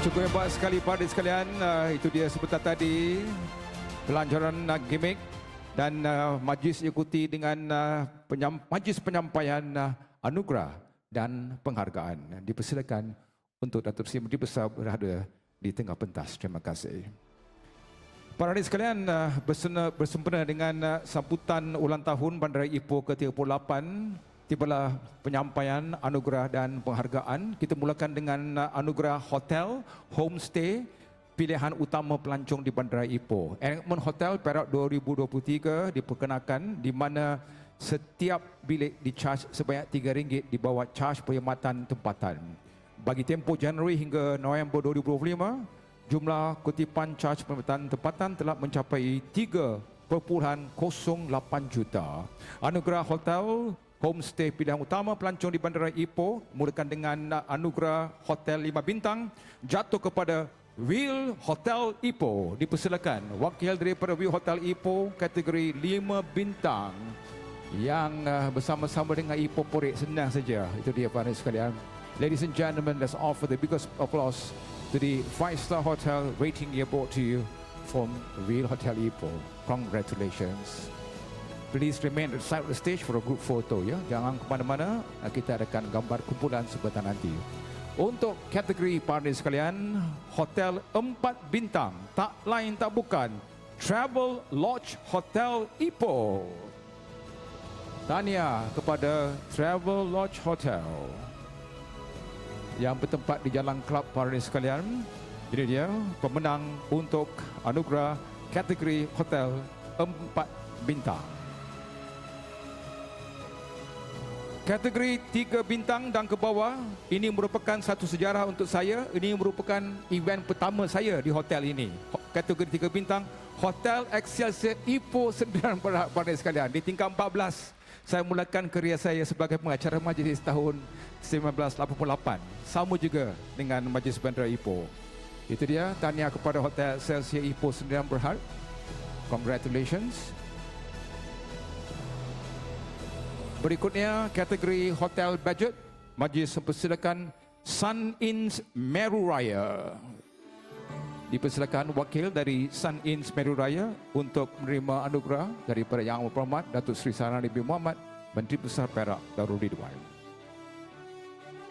Cukup hebat sekali pada sekalian. Itu dia sebentar tadi pelancaran gimik dan majlis ikuti dengan majlis penyampaian anugerah dan penghargaan. Dipersilakan untuk Datuk Seri Menteri Besar berada di tengah pentas. Terima kasih. Para hadirin sekalian, bersempena dengan sambutan ulang tahun Bandaraya Ipoh ke-38, tibalah penyampaian anugerah dan penghargaan. Kita mulakan dengan anugerah hotel, homestay, pilihan utama pelancong di Bandaraya Ipoh. Enactment Hotel Perak 2023 diperkenakan, di mana setiap bilik di-charge sebanyak RM3 di bawah charge perkhidmatan tempatan. Bagi tempoh Januari hingga November 2025, jumlah kutipan charge perkhidmatan tempatan telah mencapai 3.08 juta. Anugerah hotel, homestay pilihan utama pelancong di Bandaraya Ipoh mulakan dengan anugerah hotel 5 bintang jatuh kepada Will Hotel Ipoh. Dipersilakan wakil daripada Will Hotel Ipoh kategori 5 bintang yang bersama-sama dengan Ipoh Porek. Senang saja. Itu dia para sekalian. Ladies and gentlemen, let's offer the biggest applause to the 5-star hotel rating here brought to you from Real Hotel Ipoh. Congratulations. Please remain at the side of the stage for a group photo, ya. Jangan ke mana-mana, kita adakan gambar kumpulan sebentar nanti. Untuk kategori partner sekalian, hotel 4 bintang, tak lain tak bukan Travel Lodge Hotel Ipoh. Tahniah kepada Travel Lodge Hotel yang bertempat di Jalan Kelab para sekalian. Ini dia pemenang untuk anugerah kategori hotel 4 bintang. Kategori 3 bintang dan ke bawah, ini merupakan satu sejarah untuk saya. Ini merupakan event pertama saya di hotel ini. Kategori 3 bintang, Hotel Excelsior Ipoh Sdn Bhd para sekalian. Di tingkat 14, saya mulakan kerjaya saya sebagai pengacara majlis tahun 1988. Sama juga dengan Majlis Bandaraya Ipoh. Itu dia, tahniah kepada Hotel Excelsior Ipoh Sdn Bhd. Congratulations. Berikutnya, kategori hotel budget. Majlis mempersilakan Sun Inns Meru Raya. Dipersilakan wakil dari Sun Inns Meru Raya untuk menerima anugerah daripada Yang Amat Berhormat Datuk Seri Sarana bin Muhammad, Menteri Besar Perak Darul Ridwan.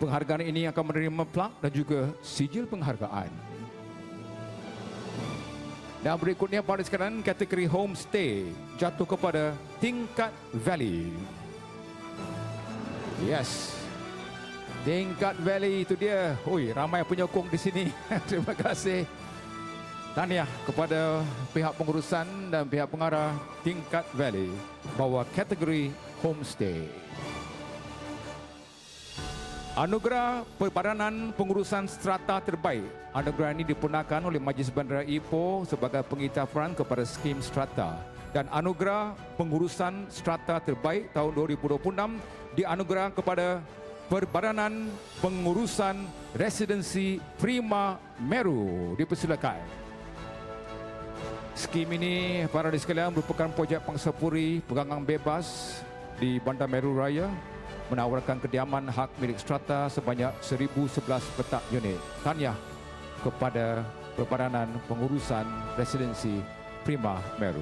Penghargaan ini akan menerima plak dan juga sijil penghargaan. Dan berikutnya pada sekarang, kategori homestay jatuh kepada Tingkat Valley. Yes, Tingkat Valley itu dia. Oi, ramai penyokong di sini. Terima kasih. Tahniah kepada pihak pengurusan dan pihak pengarah Tingkat Valley bahawa kategori homestay. Anugerah Perbadanan Pengurusan Strata Terbaik. Anugerah ini dipunyakan oleh Majlis Bandaraya Ipoh sebagai pengiktirafan kepada skim strata. Dan anugerah Pengurusan Strata Terbaik tahun 2026 dianugerah kepada Perbadanan Pengurusan Residensi Prima Meru. Dipersilakan. Skim ini para sekalian merupakan projek pangsapuri pegangan bebas di Bandar Meru Raya, menawarkan kediaman hak milik strata sebanyak 1,011 petak unit. Tahniah kepada Perbadanan Pengurusan Residensi Prima Meru.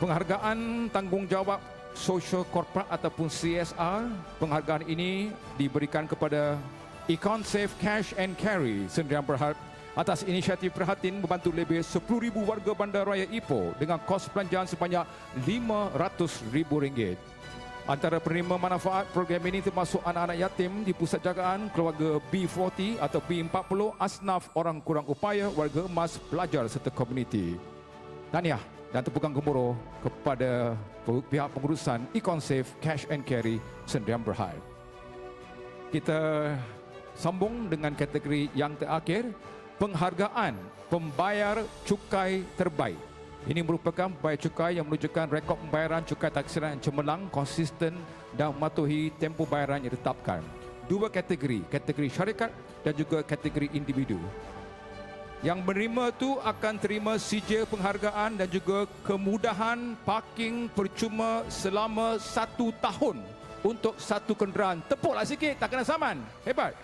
Penghargaan tanggungjawab sosial korporat ataupun CSR. Penghargaan ini diberikan kepada Econsafe Cash and Carry Sdn Bhd atas inisiatif prihatin membantu lebih 10,000 warga Bandaraya Ipoh dengan kos belanjaan sebanyak RM500,000. Antara penerima manfaat program ini termasuk anak-anak yatim di pusat jagaan, keluarga B40 atau B40, asnaf, orang kurang upaya, warga emas, pelajar serta komuniti. Tahniah dan tepukan gemuruh kepada pihak pengurusan Econsafe Cash and Carry Sdn Bhd. Kita sambung dengan kategori yang terakhir, penghargaan pembayar cukai terbaik. Ini merupakan pembayar cukai yang menunjukkan rekod pembayaran cukai taksiran yang cemerlang, konsisten dan mematuhi tempoh bayaran yang ditetapkan. Dua kategori, kategori syarikat dan juga kategori individu. Yang menerima itu akan terima sijil penghargaan dan juga kemudahan parking percuma selama 1 tahun untuk satu kenderaan. Tepuklah sikit, tak kena saman. Hebat.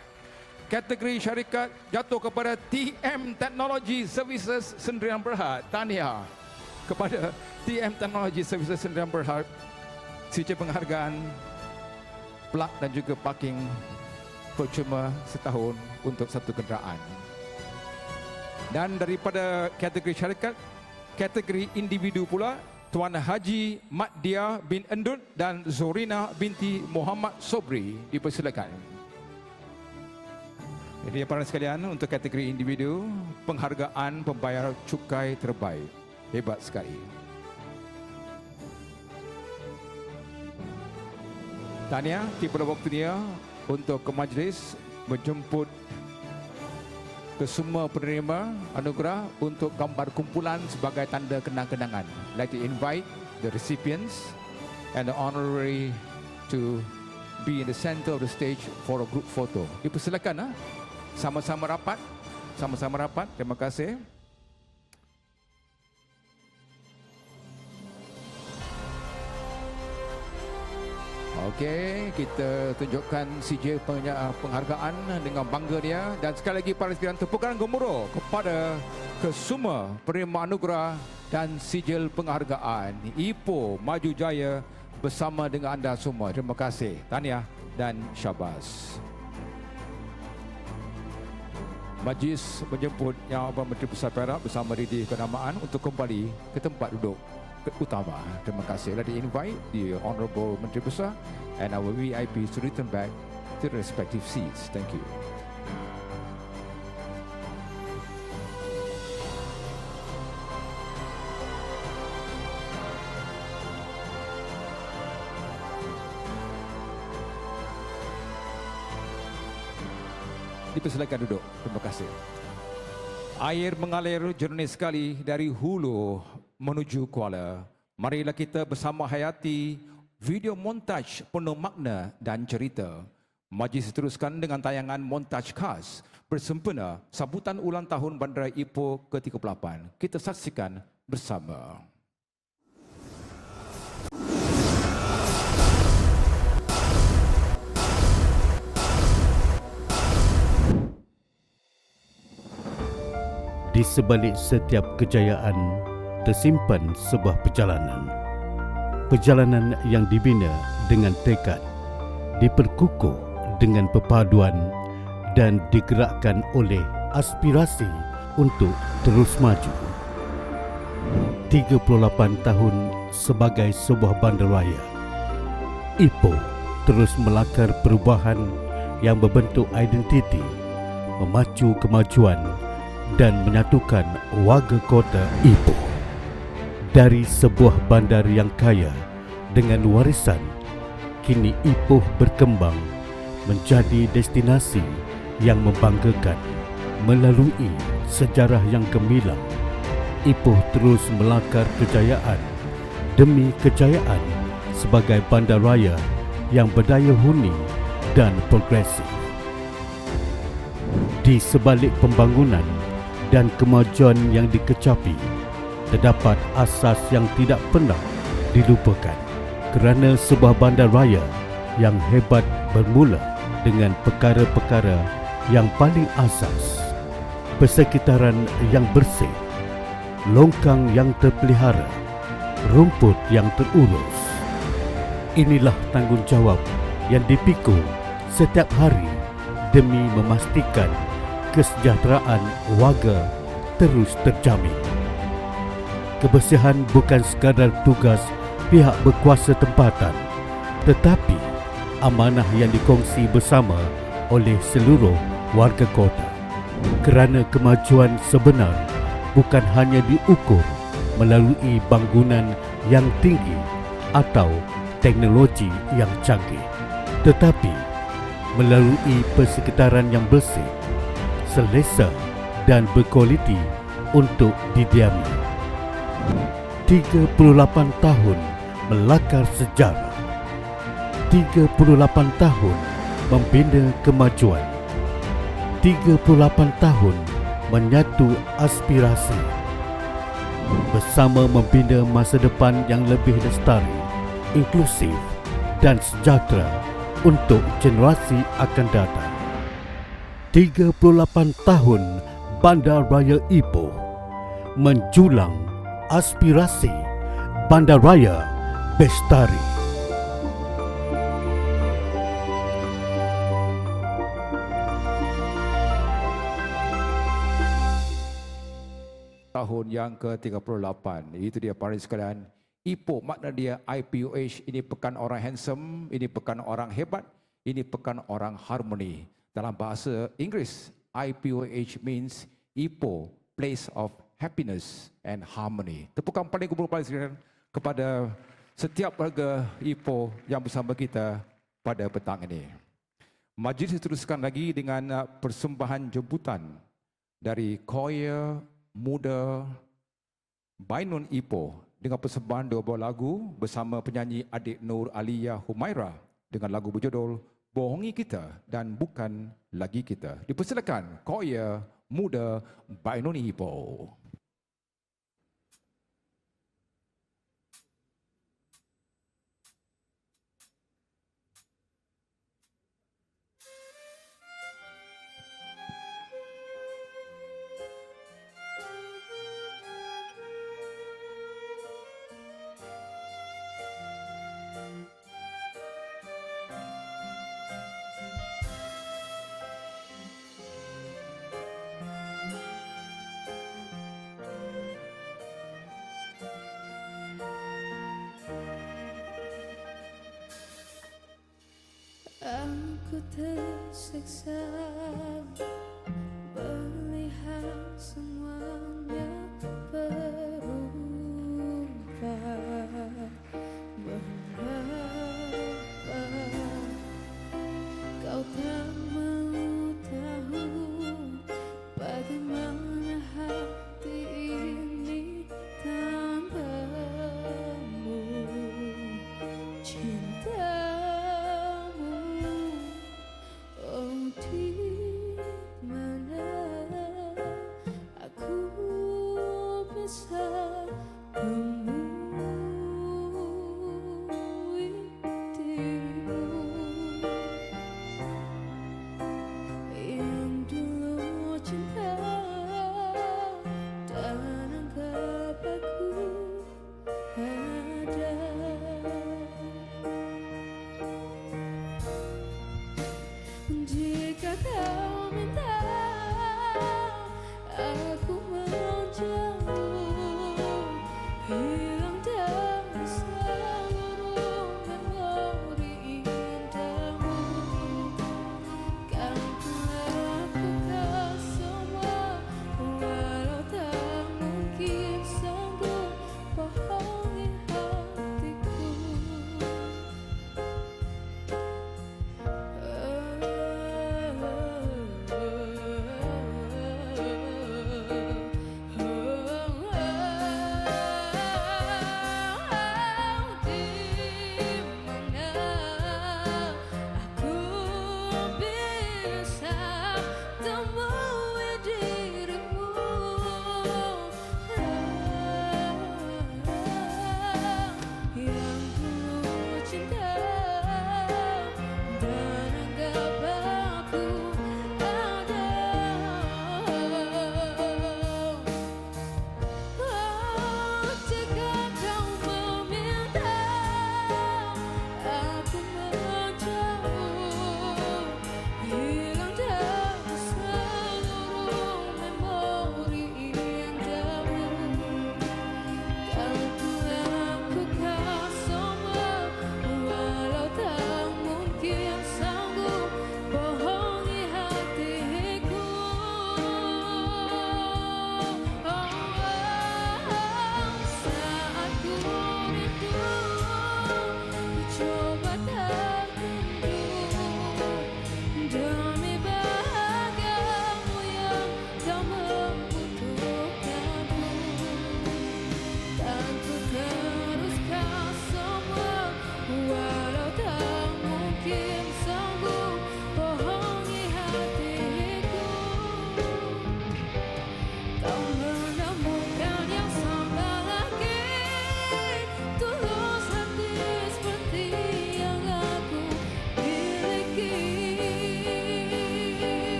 Kategori syarikat jatuh kepada TM Technology Services Sdn Bhd. Tahniah kepada TM Technology Services Sdn Bhd. Sijil penghargaan plug dan juga parking percuma setahun untuk satu kenderaan. Dan daripada kategori syarikat, kategori individu pula, Tuan Haji Maddia bin Endut dan Zorina binti Muhammad Sobri dipersilakan. Jadi para sekalian, untuk kategori individu, penghargaan pembayar cukai terbaik. Hebat sekali. Tahniah, tiba waktunya untuk ke majlis menjemput ke semua penerima anugerah untuk gambar kumpulan sebagai tanda kenang-kenangan. I'd like to invite the recipients and the honorary to be in the center of the stage for a group photo. Dipersilakan. Sama-sama rapat. Sama-sama rapat. Terima kasih. Okey, kita tunjukkan sijil penghargaan dengan bangga dia. Dan sekali lagi para sekalian, tepukan gemuruh kepada kesemua penerima anugerah dan sijil penghargaan. Ipoh Maju Jaya bersama dengan anda semua. Terima kasih. Tahniah dan syabas. Majlis menjemput Yang Abang Menteri Besar Perak bersama Didi Kenamaan untuk kembali ke tempat duduk utama. Terima kasih. Let me invite the Honourable Menteri Besar and our VIPs to return back to their respective seats. Thank you. Dipersilakan duduk. Terima kasih. Air mengalir jernih sekali dari hulu menuju Kuala. Marilah kita bersama hayati video montaj penuh makna dan cerita. Majlis diteruskan dengan tayangan montaj khas bersempena sambutan ulang tahun Bandar Ipoh ke-38. Kita saksikan bersama. Di sebalik setiap kejayaan tersimpan sebuah perjalanan. Perjalanan yang dibina dengan tekad, diperkukuh dengan perpaduan dan digerakkan oleh aspirasi untuk terus maju. 38 tahun sebagai sebuah bandaraya, Ipoh terus melakar perubahan yang membentuk identiti, memacu kemajuan dan menyatukan warga kota Ipoh. Dari sebuah bandar yang kaya dengan warisan, kini Ipoh berkembang menjadi destinasi yang membanggakan. Melalui sejarah yang gemilang, Ipoh terus melakar kejayaan demi kejayaan sebagai bandaraya yang berdaya huni dan progresif. Di sebalik pembangunan dan kemajuan yang dikecapi, terdapat asas yang tidak pernah dilupakan. Kerana sebuah bandaraya yang hebat bermula dengan perkara-perkara yang paling asas. Persekitaran yang bersih, longkang yang terpelihara, rumput yang terurus. Inilah tanggungjawab yang dipikul setiap hari demi memastikan kesejahteraan warga terus terjamin. Kebersihan bukan sekadar tugas pihak berkuasa tempatan, tetapi amanah yang dikongsi bersama oleh seluruh warga kota. Kerana kemajuan sebenar bukan hanya diukur melalui bangunan yang tinggi atau teknologi yang canggih, tetapi melalui persekitaran yang bersih, selesa dan berkualiti untuk didiami. 38 tahun melakar sejarah. 38 tahun membina kemajuan. 38 tahun menyatu aspirasi. Bersama membina masa depan yang lebih lestari, inklusif dan sejahtera untuk generasi akan datang. 38 tahun Bandaraya Ipoh menjulang aspirasi Bandaraya Bestari. tahun yang ke-38. Itu dia para sekalian. Ipoh makna dia IPOH, ini pekan orang handsome, ini pekan orang hebat, ini pekan orang harmoni. Dalam bahasa Inggeris, IPOH means Ipoh, place of happiness and harmony. Tepukan paling kumpul para sekalian kepada setiap warga Ipoh yang bersama kita pada petang ini. Majlis diteruskan lagi dengan persembahan jemputan dari Choir Muda Bainun Ipoh dengan persembahan 2 buah lagu bersama penyanyi adik Nur Aliyah Humaira dengan lagu berjudul Bohongi Kita dan Bukan Lagi Kita. Dipersilakan Choir Muda Bainun Ipoh. Aku tersiksa melihat semuanya berubah. Mengapa kau tak mau tahu bagaimana hati ini tanpamu? Cintamu, oh di mana aku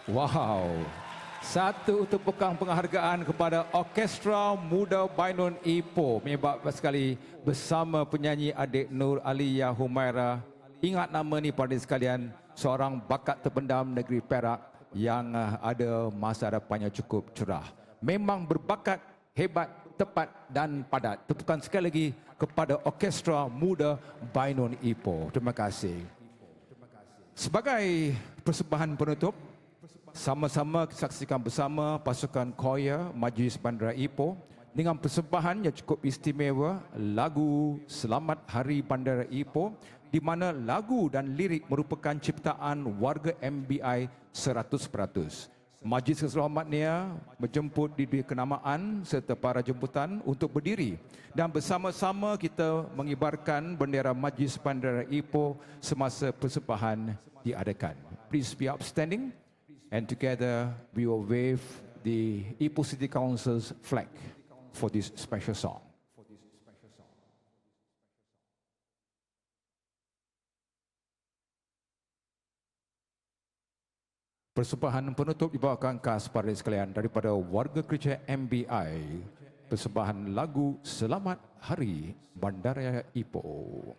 Wow. Satu tepukang penghargaan kepada Orkestra Muda Bainun Ipoh. Hebat sekali bersama penyanyi adik Nur Aliyah Humaira. Ingat nama ni pada sekalian, seorang bakat terpendam negeri Perak yang ada masa depannya cukup cerah. Memang berbakat, hebat, tepat dan padat. Tepukan sekali lagi kepada Orkestra Muda Bainun Ipoh. Terima kasih. Sebagai persembahan penutup, sama-sama saksikan bersama pasukan Choir Majlis Bandar Ipoh dengan persembahan yang cukup istimewa, lagu Selamat Hari Bandar Ipoh, di mana lagu dan lirik merupakan ciptaan warga MBI 100%. Majlis keselamatan menjemput diberi kenamaan serta para jemputan untuk berdiri dan bersama-sama kita mengibarkan bendera Majlis Bandar Ipoh semasa persembahan diadakan. Please be upstanding and together we will wave the Ipoh City Council's flag for this special song. Persembahan penutup dibawakan khas pada sekalian daripada warga kerja MBI. Persembahan lagu Selamat Hari Bandaraya Ipoh.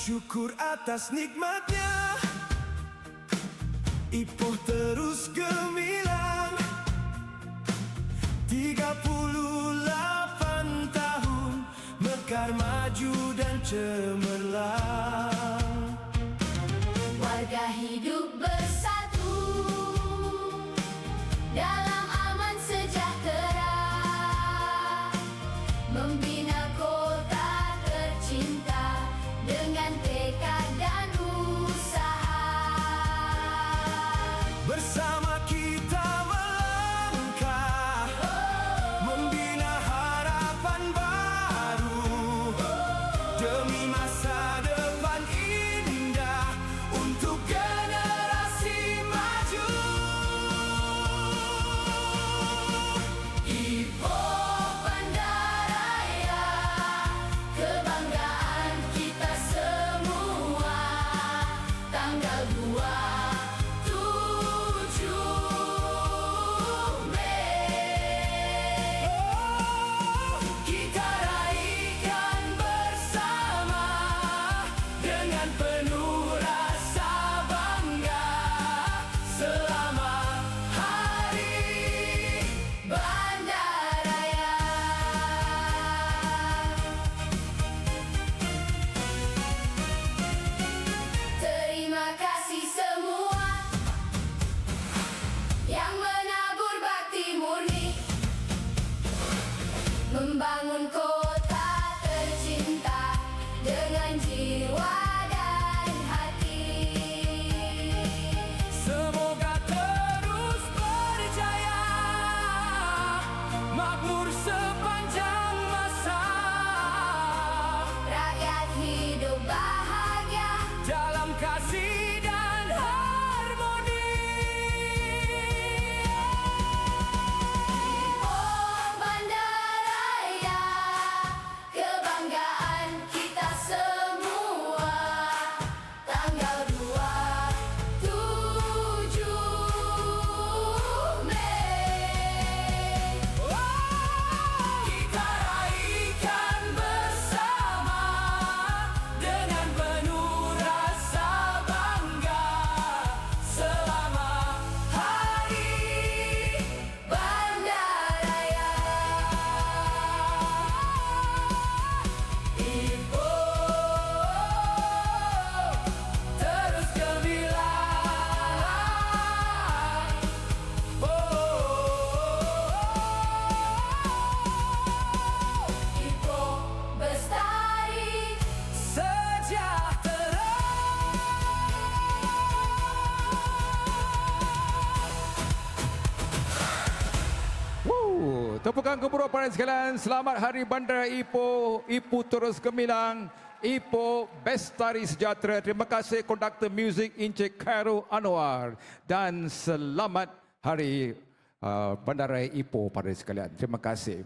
Syukur atas nikmatnya, Ipoh terus gemilang. 38 tahun mekar maju dan cemerlang. Warga hidup bersatu dalam aman sejahtera, membina kota tercinta dengan tekad dan usaha. Bersama kita melangkah, membina harapan baru demi masa depan indah untuk generasi maju. Ipoh Bandaraya, kebanggaan kita semua. Tanggal 27 Mei kita raikan bersama dengan penuh rasa bangga. Selamat Hari Bandaraya. Terima kasih semua yang menabur bakti murni, membangun kota tercinta dengan jiwa dan hati. Semoga terus berjaya, makmur sepanjang masa, Rakyat hidup bahagia dalam kasih dan harmoni. Ipoh Bandaraya, Tepukan gemuruh para sekalian. Selamat Hari Bandar Ipoh. Ipoh terus gemilang. Ipoh bestari sejahtera. Terima kasih konduktor muzik Encik Khairul Anwar. Dan selamat Hari Bandaraya Ipoh para sekalian. Terima kasih.